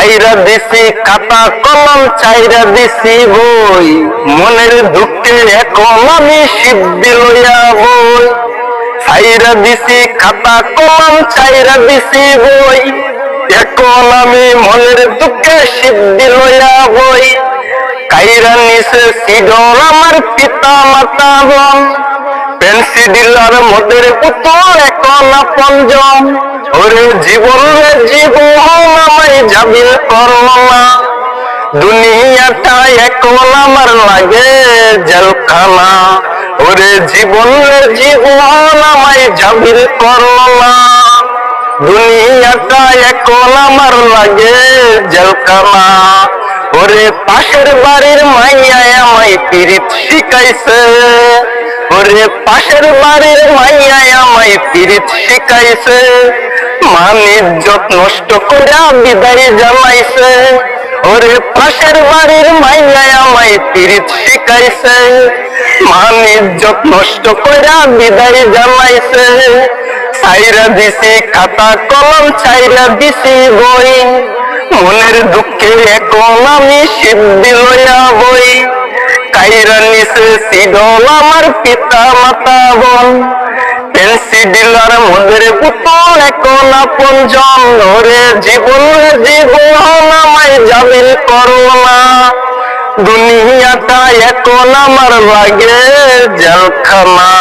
ছাইরা দিছি খাতা কলম ছাইরা দিছি বই, মনের দুঃখে এখন আমি সিদ্ধি লইয়া বই। ছাইরা দিছি খাতা কলম ছাইরা দিছি বই, এখন আমি মনের দুঃখে সিদ্ধি লইয়া বই। কাইরা নিছে সিডর আমার পিতা মাতা বোন, পেন্সিডিলার মদের পুতুল এখন আপনজন। ওরে জীবন রে জীবন আমায় জাবিল করো না, দুনিয়াটা এখন আমার লাগে জেলখানা। ওরে জীবন রে জীবন আমায় জাবিল করো না, দুনিয়াটা এখন আমার লাগে জেলখানা। ওরে পাশের বাড়ির মাইয়া আমায় পিরিত শিখাইছে, ওরে পাশের বাড়ির মাইয়া আমায় পিরিত শিখাইছে। মান ইজ্জত নষ্ট করে বিদায় জানাইছে, ওরে পাশের বাড়ির মাইয়া আমায় পিরিত শিখাইছে। মান ইজ্জত নষ্ট করে বিদায় জানাইছে। ছাইরা দিছি খাতা কলম ছাইরা দিছি বই, মনের দুঃখে এখন আমি সিদ্ধি লইয়া বই। কাইরা নিছে সিডল আমার পিতা মাতা বোন, পেন্সিডিলার মদের পুতুল এখন আপনজন। ওরে জীবন রে জীবন আমায় জাবিল করো না, দুনিয়াটা এখন আমার লাগে জেলখানা।